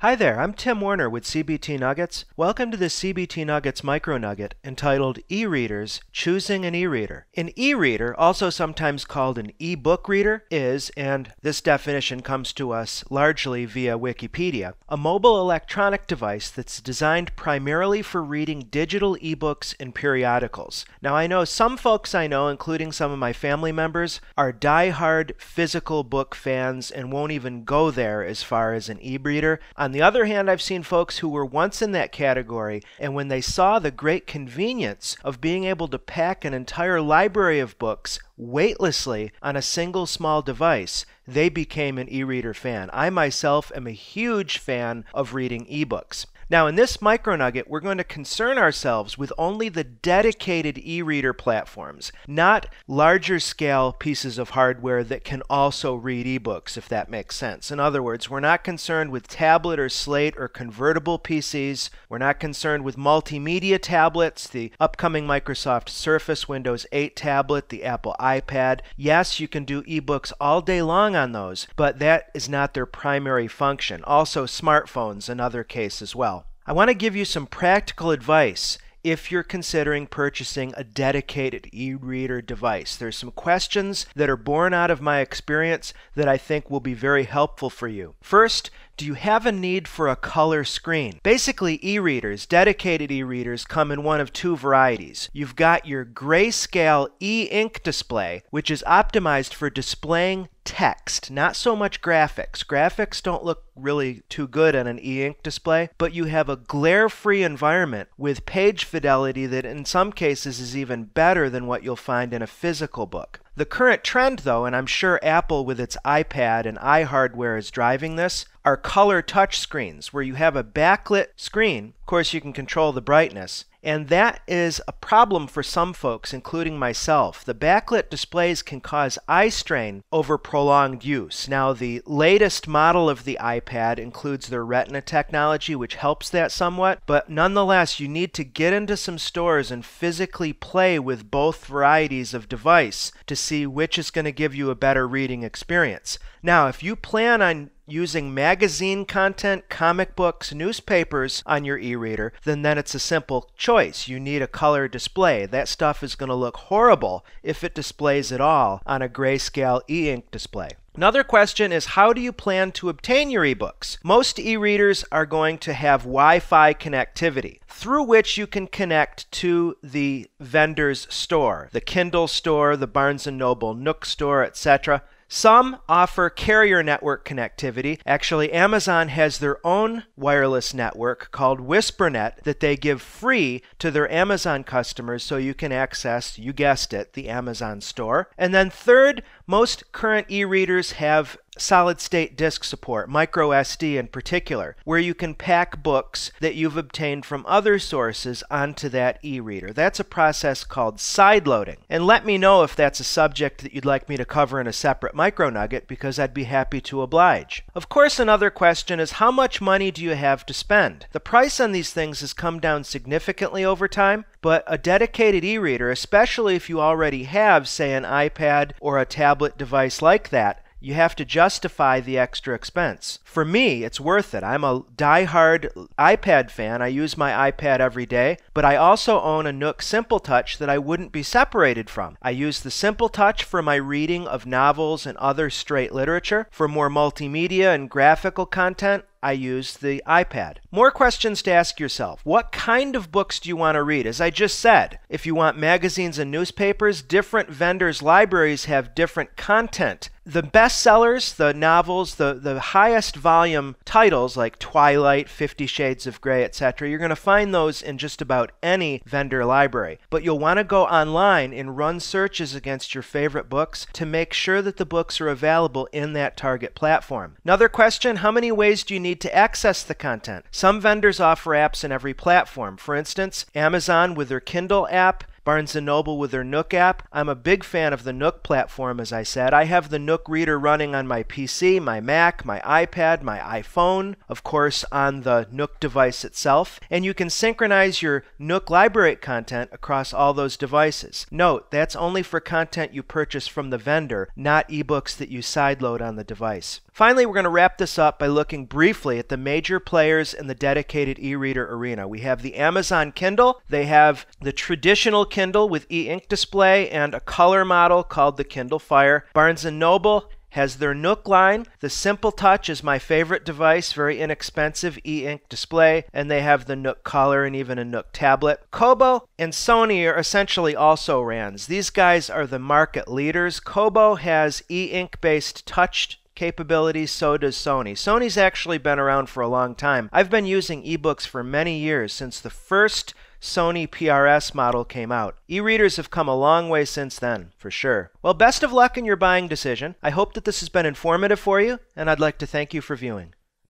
Hi there, I'm Tim Warner with CBT Nuggets. Welcome to the CBT Nuggets Micro Nugget entitled E-Readers, Choosing an E-Reader. An e-reader, also sometimes called an e-book reader, is, and this definition comes to us largely via Wikipedia, a mobile electronic device that's designed primarily for reading digital ebooks and periodicals. Now I know some folks I know, including some of my family members, are die-hard physical book fans and won't even go there as far as an e-reader. On the other hand, I've seen folks who were once in that category, and when they saw the great convenience of being able to pack an entire library of books weightlessly on a single small device, they became an e-reader fan. I myself am a huge fan of reading ebooks. Now, in this micronugget, we're going to concern ourselves with only the dedicated e-reader platforms, not larger scale pieces of hardware that can also read ebooks, if that makes sense. In other words, we're not concerned with tablet or slate or convertible PCs. We're not concerned with multimedia tablets, the upcoming Microsoft Surface Windows 8 tablet, the Apple iPad. Yes, you can do ebooks all day long on those, but that is not their primary function. Also, smartphones, another case as well. I want to give you some practical advice if you're considering purchasing a dedicated e-reader device. There's some questions that are born out of my experience that I think will be very helpful for you. First, do you have a need for a color screen? Basically, e-readers, dedicated e-readers, come in one of two varieties. You've got your grayscale e-ink display, which is optimized for displaying text, not so much graphics. Graphics don't look really too good on an e-ink display, but you have a glare-free environment with page fidelity that in some cases is even better than what you'll find in a physical book. The current trend, though, and I'm sure Apple with its iPad and iHardware is driving this, are color touch screens, where you have a backlit screen. Of course, you can control the brightness. And that is a problem for some folks, including myself. The backlit displays can cause eye strain over prolonged use. Now, the latest model of the iPad includes their Retina technology, which helps that somewhat. But nonetheless, you need to get into some stores and physically play with both varieties of device to see which is going to give you a better reading experience. Now, if you plan on using magazine content, comic books, newspapers on your e-reader, then it's a simple choice. You need a color display. That stuff is going to look horrible if it displays at all on a grayscale e-ink display. Another question is, how do you plan to obtain your ebooks? Most e-readers are going to have Wi-Fi connectivity, through which you can connect to the vendor's store, the Kindle store, the Barnes & Noble Nook store, etc. Some offer carrier network connectivity. Actually, Amazon has their own wireless network called WhisperNet that they give free to their Amazon customers so you can access, you guessed it, the Amazon store. And then third, most current e-readers have solid-state disk support, micro SD in particular, where you can pack books that you've obtained from other sources onto that e-reader. That's a process called sideloading. And let me know if that's a subject that you'd like me to cover in a separate micro nugget, because I'd be happy to oblige. Of course, another question is, how much money do you have to spend? The price on these things has come down significantly over time, but a dedicated e-reader, especially if you already have, say, an iPad or a tablet device like that, you have to justify the extra expense. For me, it's worth it. I'm a die-hard iPad fan. I use my iPad every day, but I also own a Nook Simple Touch that I wouldn't be separated from. I use the Simple Touch for my reading of novels and other straight literature. For more multimedia and graphical content, I use the iPad. More questions to ask yourself. What kind of books do you want to read? As I just said, if you want magazines and newspapers, different vendors' libraries have different content. The bestsellers, the novels, the highest volume titles like Twilight, 50 Shades of Grey, etc., you're going to find those in just about any vendor library. But you'll want to go online and run searches against your favorite books to make sure that the books are available in that target platform. Another question, how many ways do you need to access the content? Some vendors offer apps in every platform. For instance, Amazon with their Kindle app, Barnes & Noble with their Nook app. I'm a big fan of the Nook platform, as I said. I have the Nook reader running on my PC, my Mac, my iPad, my iPhone, of course on the Nook device itself, and you can synchronize your Nook library content across all those devices. Note, that's only for content you purchase from the vendor, not ebooks that you sideload on the device. Finally, we're going to wrap this up by looking briefly at the major players in the dedicated e-reader arena. We have the Amazon Kindle. They have the traditional Kindle with e-ink display and a color model called the Kindle Fire. Barnes & Noble has their Nook line. The Simple Touch is my favorite device, very inexpensive e-ink display, and they have the Nook Color and even a Nook tablet. Kobo and Sony are essentially also RANs. These guys are the market leaders. Kobo has e-ink based touched capabilities, so does Sony. Sony's actually been around for a long time. I've been using ebooks for many years, since the first Sony PRS model came out. E-readers have come a long way since then, for sure. Well, best of luck in your buying decision. I hope that this has been informative for you, and I'd like to thank you for viewing.